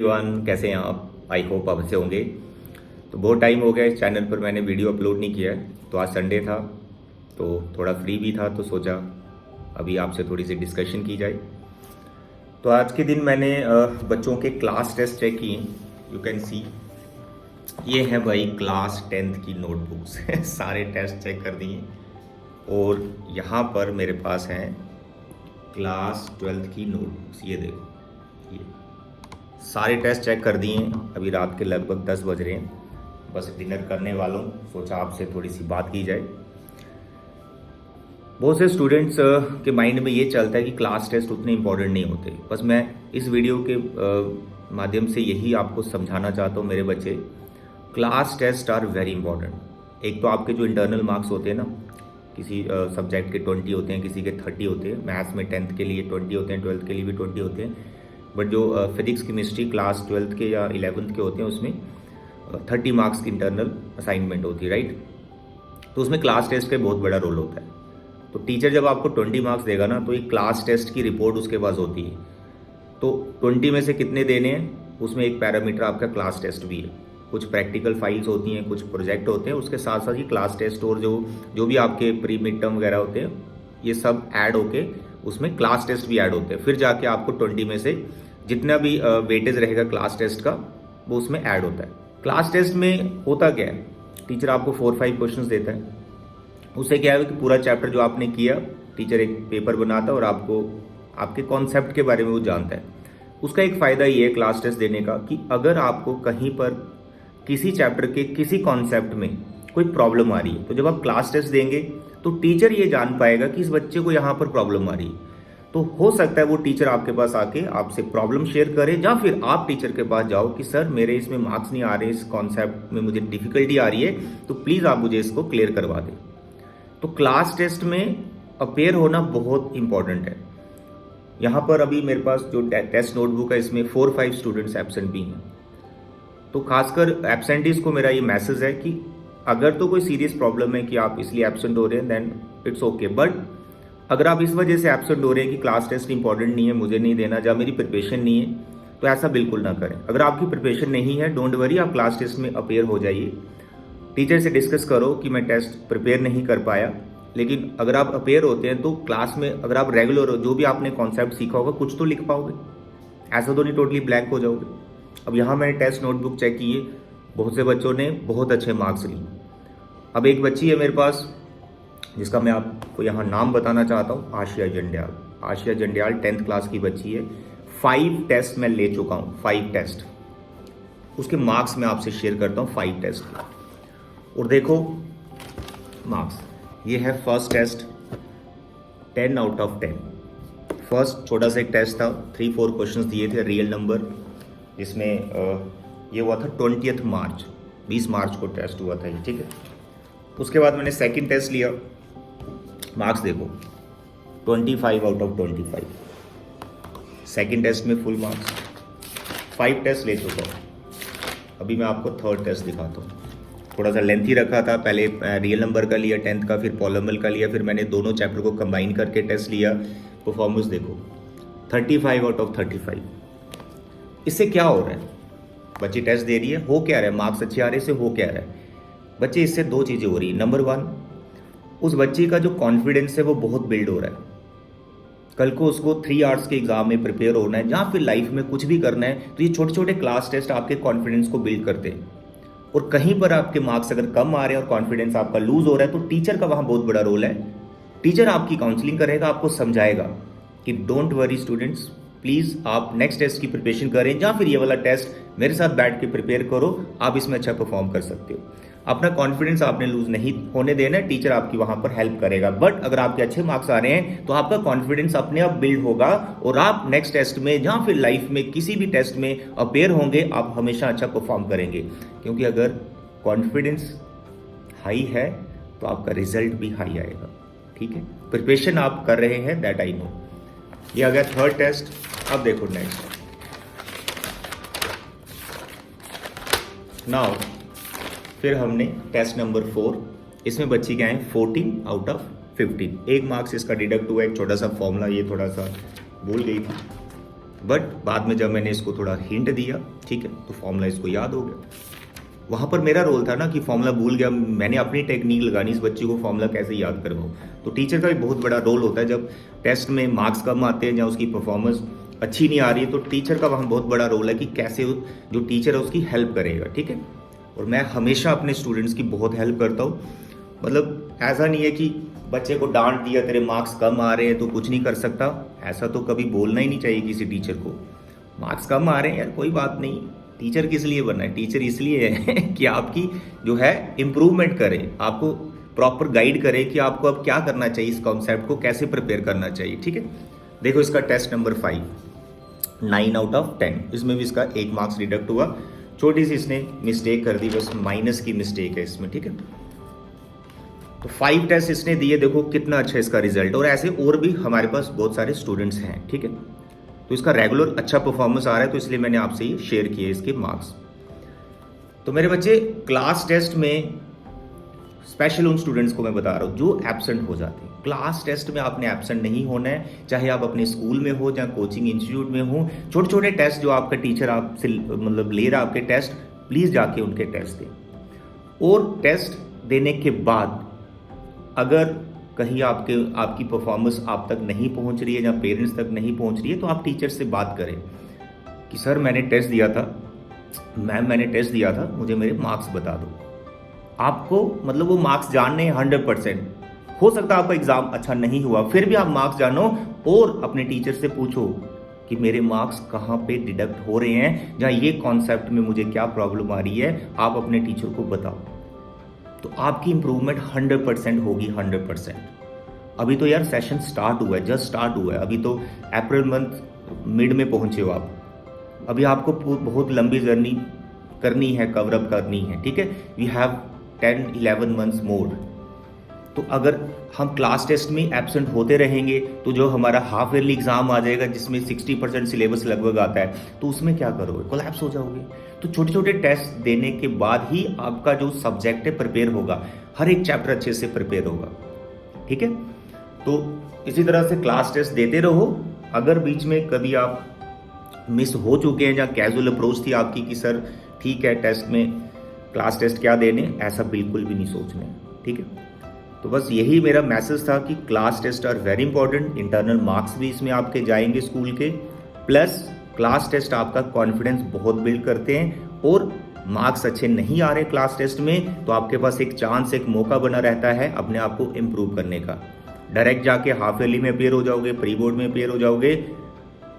Everyone, कैसे हैं आप? आई होप आप अच्छे होंगे। तो बहुत टाइम हो गया इस चैनल पर मैंने वीडियो अपलोड नहीं किया है। तो आज संडे था तो थोड़ा फ्री भी था, तो सोचा अभी आपसे थोड़ी सी डिस्कशन की जाए। तो आज के दिन मैंने बच्चों के क्लास टेस्ट चेक किए। यू कैन सी, ये है भाई क्लास 10th की नोटबुक्स सारे टेस्ट चेक कर दिए। और यहाँ पर मेरे पास हैं क्लास 12th की नोटबुक्स। ये देखो, ये सारे टेस्ट चेक कर दिए हैं। अभी रात के लगभग 10 बज रहे हैं, बस डिनर करने वाला हूँ। सोचा आपसे थोड़ी सी बात की जाए। बहुत से स्टूडेंट्स के माइंड में ये चलता है कि क्लास टेस्ट उतने इम्पोर्टेंट नहीं होते। बस मैं इस वीडियो के माध्यम से यही आपको समझाना चाहता हूँ मेरे बच्चे, class test are very important. एक तो आपके जो इंटरनल मार्क्स होते हैं ना, किसी सब्जेक्ट के 20 होते हैं, किसी के 30 होते हैं। मैथ्स में 10th के लिए 20 होते हैं, 12th के लिए भी 20 होते हैं। बट जो फिजिक्स केमिस्ट्री क्लास 12th के या 11th के होते हैं, उसमें 30 मार्क्स की इंटरनल असाइनमेंट होती है, राइट। तो उसमें क्लास टेस्ट का बहुत बड़ा रोल होता है। तो टीचर जब आपको 20 मार्क्स देगा ना, तो एक क्लास टेस्ट की रिपोर्ट उसके पास होती है। तो 20 में से कितने देने हैं, उसमें एक पैरामीटर आपका क्लास टेस्ट भी है। कुछ प्रैक्टिकल फाइल्स होती हैं, कुछ प्रोजेक्ट होते हैं, उसके साथ साथ ही क्लास टेस्ट और जो भी आपके प्री मिड टर्म वगैरह होते हैं, ये सब ऐड होके उसमें क्लास टेस्ट भी ऐड होते हैं। फिर जाके आपको 20 में से जितना भी वेटेज रहेगा क्लास टेस्ट का, वो उसमें ऐड होता है। क्लास टेस्ट में होता क्या है, टीचर आपको 4-5 क्वेश्चंस देता है। उससे क्या है कि पूरा चैप्टर जो आपने किया, टीचर एक पेपर बनाता है और आपको आपके कॉन्सेप्ट के बारे में वो जानता है। उसका एक फ़ायदा ये है क्लास टेस्ट देने का कि अगर आपको कहीं पर किसी चैप्टर के किसी कॉन्सेप्ट में कोई प्रॉब्लम आ रही है, तो जब आप क्लास टेस्ट देंगे तो टीचर ये जान पाएगा कि इस बच्चे को यहाँ पर प्रॉब्लम आ रही है। तो हो सकता है वो टीचर आपके पास आके आपसे प्रॉब्लम शेयर करे, या फिर आप टीचर के पास जाओ कि सर मेरे इसमें मार्क्स नहीं आ रहे, इस कॉन्सेप्ट में मुझे डिफिकल्टी आ रही है, तो प्लीज़ आप मुझे इसको क्लियर करवा दें। तो क्लास टेस्ट में अपेयर होना बहुत इंपॉर्टेंट है। यहाँ पर अभी मेरे पास जो टेस्ट नोटबुक है, इसमें 4-5 स्टूडेंट्स एब्सेंट भी हैं। तो खासकर एब्सेंटीज को मेरा ये मैसेज है कि अगर तो कोई सीरियस प्रॉब्लम है कि आप इसलिए एब्सेंट हो रहे हैं, देन इट्स ओके। बट अगर आप इस वजह से एब्सेंट हो रहे हैं कि क्लास टेस्ट इंपॉर्टेंट नहीं है, मुझे नहीं देना, या मेरी प्रिपरेशन नहीं है, तो ऐसा बिल्कुल ना करें। अगर आपकी प्रिपरेशन नहीं है, डोंट वरी, आप क्लास टेस्ट में अपेयर हो जाइए। टीचर से डिस्कस करो कि मैं टेस्ट प्रिपेयर नहीं कर पाया। लेकिन अगर आप अपेयर होते हैं तो क्लास में अगर आप रेगुलर हो, जो भी आपने कॉन्सेप्ट सीखा होगा कुछ तो लिख पाओगे, ऐसा तो नहीं टोटली ब्लैंक हो जाओगे। अब यहाँ मैंने टेस्ट नोटबुक चेक की है, बहुत से बच्चों ने बहुत अच्छे मार्क्स लिए। अब एक बच्ची है मेरे पास जिसका मैं आपको यहाँ नाम बताना चाहता हूँ, आशिया जंडियाल। आशिया जंडियाल 10th क्लास की बच्ची है। 5 टेस्ट मैं ले चुका हूँ, 5 टेस्ट। उसके मार्क्स मैं आपसे शेयर करता हूँ 5 टेस्ट के। और देखो मार्क्स, ये है first test 10 out of 10। First छोटा सा एक टेस्ट था, 3-4 क्वेश्चंस दिए थे, रियल नंबर, जिसमें ये हुआ था 20 मार्च, 20 मार्च को टेस्ट हुआ था ये, ठीक है। उसके बाद मैंने सेकंड टेस्ट लिया, मार्क्स देखो 25 आउट ऑफ 25। सेकंड टेस्ट में फुल मार्क्स। 5 टेस्ट ले चुका हूँ। अभी मैं आपको थर्ड टेस्ट दिखाता हूँ। थोड़ा सा लेंथी रखा था, पहले रियल नंबर का लिया 10th का, फिर पॉलिनोमियल का लिया, फिर मैंने दोनों चैप्टर को कंबाइन करके टेस्ट लिया। परफॉर्मेंस देखो 35 आउट ऑफ 35। इससे क्या हो रहा है, बच्ची टेस्ट दे रही है, हो क्या रहा है, मार्क्स अच्छे आ रहे, से हो क्या रहा है बच्चे, इससे 2 चीज़ें हो रही है। नंबर 1, उस बच्ची का जो कॉन्फिडेंस है वो बहुत बिल्ड हो रहा है। कल को उसको 3 आवर्स के एग्जाम में प्रिपेयर होना है, जहाँ फिर लाइफ में कुछ भी करना है, तो ये छोटे छोटे क्लास टेस्ट आपके कॉन्फिडेंस को बिल्ड करते हैं। और कहीं पर आपके मार्क्स अगर कम आ रहे हैं और कॉन्फिडेंस आपका लूज हो रहा है, तो टीचर का वहाँ बहुत बड़ा रोल है। टीचर आपकी काउंसलिंग करेगा, आपको समझाएगा कि डोंट वरी स्टूडेंट्स, प्लीज़ आप नेक्स्ट टेस्ट की प्रिपरेशन करें, या फिर ये वाला टेस्ट मेरे साथ बैठ के प्रिपेयर करो, आप इसमें अच्छा परफॉर्म कर सकते हो। अपना कॉन्फिडेंस आपने लूज नहीं होने देना है, टीचर आपकी वहाँ पर हेल्प करेगा। बट अगर आपके अच्छे मार्क्स आ रहे हैं तो आपका कॉन्फिडेंस अपने आप बिल्ड होगा, और आप नेक्स्ट टेस्ट में या फिर लाइफ में किसी भी टेस्ट में अपेयर होंगे, आप हमेशा अच्छा परफॉर्म करेंगे। क्योंकि अगर कॉन्फिडेंस हाई है तो आपका रिजल्ट भी हाई आएगा, ठीक है। प्रिपरेशन आप कर रहे हैं, दैट आई नो। ये आ गया थर्ड टेस्ट। अब देखो नेक्स्ट, नाउ फिर हमने टेस्ट नंबर 4, इसमें बच्ची क्या है 14 आउट ऑफ 15। 1 मार्क्स इसका डिडक्ट हुआ, एक छोटा सा फॉर्मूला ये थोड़ा सा भूल गई थी। बट बाद में जब मैंने इसको थोड़ा हिंट दिया, ठीक है, तो फॉर्मूला इसको याद हो गया। वहाँ पर मेरा रोल था ना कि फॉर्मूला भूल गया, मैंने अपनी टेक्निक लगानी, इस बच्चे को फॉर्मूला कैसे याद करवाऊँ। तो टीचर का भी बहुत बड़ा रोल होता है। जब टेस्ट में मार्क्स कम आते हैं या उसकी परफॉर्मेंस अच्छी नहीं आ रही है, तो टीचर का वहाँ बहुत बड़ा रोल है कि कैसे जो टीचर है उसकी हेल्प करेगा, ठीक है। और मैं हमेशा अपने स्टूडेंट्स की बहुत हेल्प करता हूँ। मतलब ऐसा नहीं है कि बच्चे को डांट दिया, तेरे मार्क्स कम आ रहे हैं तो कुछ नहीं कर सकता, ऐसा तो कभी बोलना ही नहीं चाहिए किसी टीचर को। मार्क्स कम आ रहे हैं यार, कोई बात नहीं, टीचर किस लिए बनना है? टीचर इसलिए है कि आपकी जो है इम्प्रूवमेंट करे, आपको प्रॉपर गाइड करे कि आपको अब क्या करना चाहिए, इस कॉन्सेप्ट को कैसे प्रिपेयर करना चाहिए, ठीक है। देखो इसका टेस्ट नंबर 5, 9 आउट ऑफ 10, इसमें भी इसका 1 मार्क्स डिडक्ट हुआ। छोटी सी इसने मिस्टेक कर दी, बस माइनस की मिस्टेक है इसमें, ठीक है। तो 5 टेस्ट इसने दिए, देखो कितना अच्छा इसका रिजल्ट। और ऐसे और भी हमारे पास बहुत सारे स्टूडेंट्स हैं, ठीक है। तो इसका रेगुलर अच्छा परफॉर्मेंस आ रहा है, तो इसलिए मैंने आपसे ये शेयर किए इसके मार्क्स। तो मेरे बच्चे क्लास टेस्ट में स्पेशल उन स्टूडेंट्स को मैं बता रहा हूँ जो एब्सेंट हो जाते हैं। क्लास टेस्ट में आपने एब्सेंट नहीं होना है, चाहे आप अपने स्कूल में हो या कोचिंग इंस्टीट्यूट में हो। छोटे छोटे टेस्ट जो आपका टीचर आपसे मतलब ले रहा है आपके टेस्ट, प्लीज़ जाके उनके टेस्ट दें। और टेस्ट देने के बाद अगर कहीं आपकी परफॉर्मेंस आप तक नहीं पहुंच रही है या पेरेंट्स तक नहीं पहुंच रही है, तो आप टीचर से बात करें कि सर मैंने टेस्ट दिया था, मैम मैंने टेस्ट दिया था, मुझे मेरे मार्क्स बता दो। आपको मतलब वो मार्क्स जानने 100%। हो सकता है आपका एग्जाम अच्छा नहीं हुआ, फिर भी आप मार्क्स जानो और अपने टीचर से पूछो कि मेरे मार्क्स कहाँ पे डिडक्ट हो रहे हैं, या ये कॉन्सेप्ट में मुझे क्या प्रॉब्लम आ रही है, आप अपने टीचर को बताओ। तो आपकी इंप्रूवमेंट 100% होगी, 100%। अभी तो यार सेशन स्टार्ट हुआ है, जस्ट स्टार्ट हुआ है, अभी तो अप्रैल मंथ मिड में पहुंचे हो आप। अभी आपको बहुत लंबी जर्नी करनी है, कवर अप करनी है, ठीक है। We have 10-11 months more. तो अगर हम क्लास टेस्ट में एब्सेंट होते रहेंगे तो जो हमारा हाफ ईयरली एग्जाम आ जाएगा जिसमें 60% सिलेबस लगभग आता है, तो उसमें क्या करोगे? कोलैप्स हो जाओगे। तो छोटे छोटे टेस्ट देने के बाद ही आपका जो सब्जेक्ट है प्रिपेयर होगा, हर एक चैप्टर अच्छे से प्रिपेयर होगा, ठीक है। तो इसी तरह से क्लास टेस्ट देते रहो। अगर बीच में कभी आप मिस हो चुके हैं या कैजुअल अप्रोच थी आपकी कि सर ठीक है टेस्ट में क्लास टेस्ट क्या देने, ऐसा बिल्कुल भी नहीं सोचना है, ठीक है। तो बस यही मेरा मैसेज था कि class test are very important. Internal marks भी इसमें आपके जाएंगे स्कूल के, प्लस क्लास टेस्ट आपका कॉन्फिडेंस बहुत बिल्ड करते हैं। और मार्क्स अच्छे नहीं आ रहे क्लास टेस्ट में तो आपके पास एक चांस, एक मौका बना रहता है अपने आप को इम्प्रूव करने का। डायरेक्ट जाके हाफ ईयरली में अपेयर हो जाओगे, प्री बोर्ड में अपेयर हो जाओगे,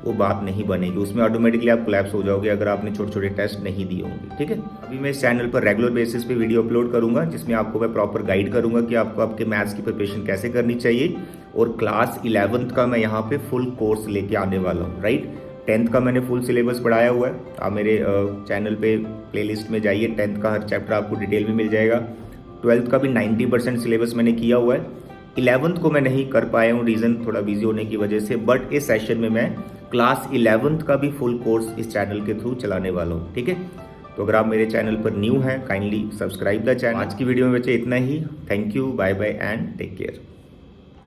वो बात नहीं बनेगी, उसमें ऑटोमेटिकली आप कोलैप्स हो जाओगे अगर आपने छोटे छोटे टेस्ट नहीं दिए होंगे, ठीक है। अभी मैं इस चैनल पर रेगुलर बेसिस पे वीडियो अपलोड करूंगा जिसमें आपको मैं प्रॉपर गाइड करूंगा कि आपको आपके मैथ्स की प्रिपरेशन कैसे करनी चाहिए। और क्लास 11th का मैं यहाँ पे फुल कोर्स लेके आने वाला हूँ, राइट। 10th का मैंने फुल सिलेबस पढ़ाया हुआ है, आप मेरे चैनल पे प्लेलिस्ट में जाइए, 10th का हर चैप्टर आपको डिटेल में मिल जाएगा। 12th का भी 90% सिलेबस मैंने किया हुआ है। 11th को मैं नहीं कर पाया हूँ, रीज़न थोड़ा बिजी होने की वजह से, बट इस सेशन में मैं क्लास 11th का भी फुल कोर्स इस चैनल के थ्रू चलाने वाला हूँ, ठीक है। तो अगर आप मेरे चैनल पर न्यू हैं, काइंडली सब्सक्राइब द चैनल। आज की वीडियो में बच्चे इतना ही। Thank you, bye bye and take care.